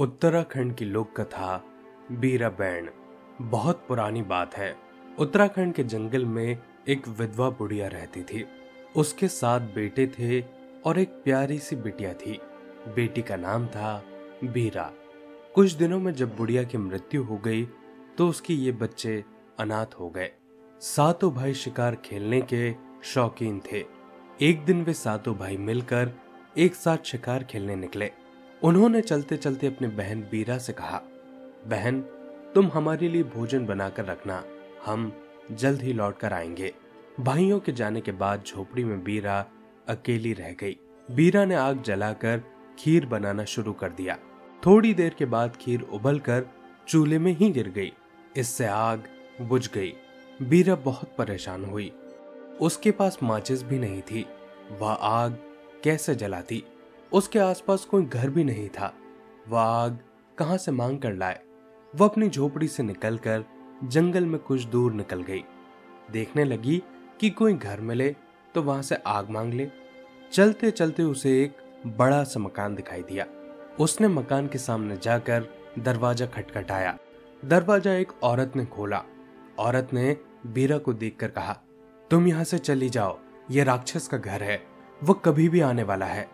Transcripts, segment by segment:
उत्तराखंड की लोक कथा बीरा बैंड। बहुत पुरानी बात है। उत्तराखंड के जंगल में एक विधवा बुढ़िया रहती थी। उसके 7 बेटे थे और एक प्यारी सी बिटिया थी। बेटी का नाम था बीरा। कुछ दिनों में जब बुढ़िया की मृत्यु हो गई तो उसके ये बच्चे अनाथ हो गए। सातों भाई शिकार खेलने के शौकीन थे। एक दिन वे सातों भाई मिलकर एक साथ शिकार खेलने निकले। उन्होंने चलते चलते अपनी बहन बीरा से कहा, बहन तुम हमारे लिए भोजन बनाकर रखना, हम जल्द ही लौट कर आएंगे। भाइयों के जाने के बाद झोपड़ी में बीरा अकेली रह गई। बीरा ने आग जलाकर खीर बनाना शुरू कर दिया। थोड़ी देर के बाद खीर उबलकर चूल्हे में ही गिर गई। इससे आग बुझ गई। बीरा बहुत परेशान हुई। उसके पास माचिस भी नहीं थी। वह आग कैसे जलाती? उसके आसपास कोई घर भी नहीं था। वह आग कहां से मांग कर लाए? वह अपनी झोपड़ी से निकलकर जंगल में कुछ दूर निकल गई। देखने लगी कि कोई घर मिले तो वहां से आग मांग ले। चलते चलते उसे एक बड़ा सा मकान दिखाई दिया। उसने मकान के सामने जाकर दरवाजा खटखटाया। दरवाजा एक औरत ने खोला। औरत ने बीरा को देखकर कहा, तुम यहां से चली जाओ, यह राक्षस का घर है, वह कभी भी आने वाला है,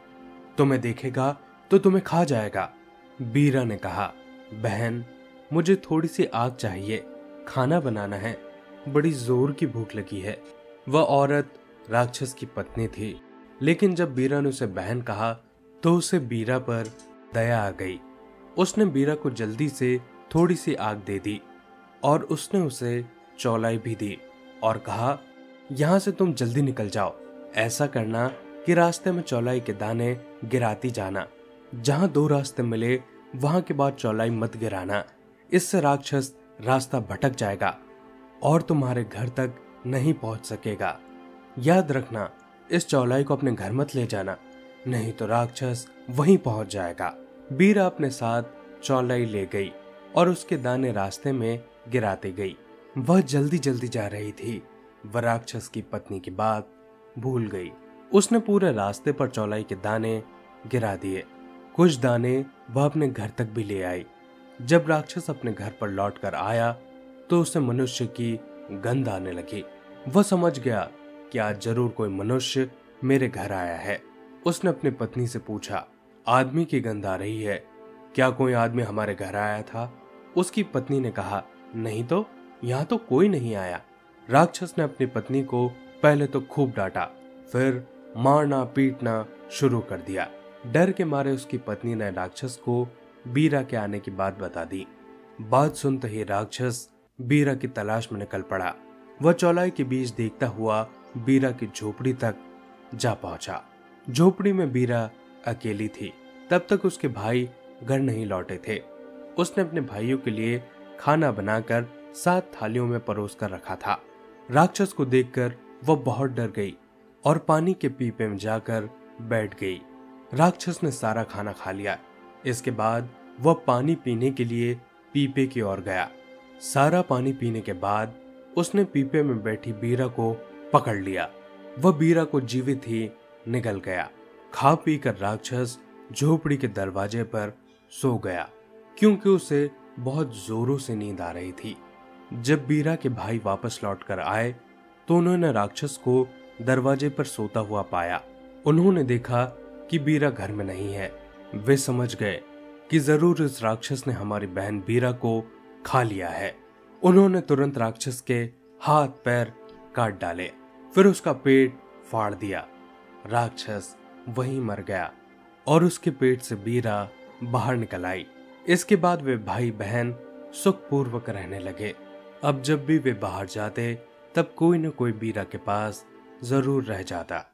तुम्हें देखेगा तो तुम्हें खा जाएगा। बीरा ने कहा, बहन मुझे थोड़ी सी आग चाहिए, खाना बनाना है, बड़ी जोर की भूख लगी है। वह औरत राक्षस की पत्नी थी, लेकिन जब बीरा ने उसे बहन कहा तो उसे बीरा पर दया आ गई। उसने बीरा को जल्दी से थोड़ी सी आग दे दी और उसने उसे चौलाई भी दी और कहा, यहां से तुम जल्दी निकल जाओ। ऐसा करना कि रास्ते में चौलाई के दाने गिराती जाना। जहां 2 रास्ते मिले वहां के बाद चौलाई मत गिराना, इससे राक्षस रास्ता भटक जाएगा और तुम्हारे घर तक नहीं पहुंच सकेगा। याद रखना, इस चौलाई को अपने घर मत ले जाना, नहीं तो राक्षस वहीं पहुंच जाएगा। बीरा अपने साथ चौलाई ले गई और उसके दाने रास्ते में गिराते गई। वह जल्दी जल्दी जा रही थी। वह राक्षस की पत्नी की बात भूल गई। उसने पूरे रास्ते पर चौलाई के दाने गिरा दिए। कुछ दाने वह अपने घर तक भी ले आई। जब राक्षस अपने घर पर लौटकर आया तो उसे मनुष्य की गंध आने लगी। वह समझ गया कि आज जरूर कोई मनुष्य मेरे घर आया है। उसने अपनी पत्नी से पूछा, आदमी की गंध आ रही है, क्या कोई आदमी हमारे घर आया था? उसकी पत्नी ने कहा, नहीं तो, यहाँ तो कोई नहीं आया। राक्षस ने अपनी पत्नी को पहले तो खूब डांटा, फिर मारना पीटना शुरू कर दिया। डर के मारे उसकी पत्नी ने राक्षस को बीरा के आने की बात बता दी। बात सुनते ही राक्षस बीरा की तलाश में निकल पड़ा। वह चौलाई के बीच देखता हुआ बीरा की झोपड़ी तक जा पहुंचा। झोपड़ी में बीरा अकेली थी। तब तक उसके भाई घर नहीं लौटे थे। उसने अपने भाइयों के लिए खाना बनाकर 7 थालियों में परोस कर रखा था। राक्षस को देखकर वह बहुत डर गई और पानी के पीपे में जाकर बैठ गई। राक्षस ने सारा खाना खा लिया। इसके बाद वह पानी पीने के लिए पीपे की ओर गया। सारा पानी पीने के बाद उसने पीपे में बैठी बीरा को पकड़ लिया। वह बीरा को जीवित ही निगल गया। खा पी कर राक्षस झोपड़ी के दरवाजे पर सो गया, क्योंकि उसे बहुत जोरों से नींद आ रही थी। जब बीरा के भाई वापस लौटकर आए तो उन्होंने राक्षस को दरवाजे पर सोता हुआ पाया। उन्होंने देखा कि बीरा घर में नहीं है। वे समझ गए कि जरूर इस राक्षस ने हमारी बहन बीरा को खा लिया है। उन्होंने तुरंत राक्षस के हाथ पैर काट डाले, फिर उसका पेट फाड़ दिया। राक्षस वहीं मर गया और उसके पेट से बीरा बाहर निकल आई। इसके बाद वे भाई बहन सुखपूर्वक रहने लगे। अब जब भी वे बाहर जाते तब कोई न कोई बीरा के पास जरूर रह जाता।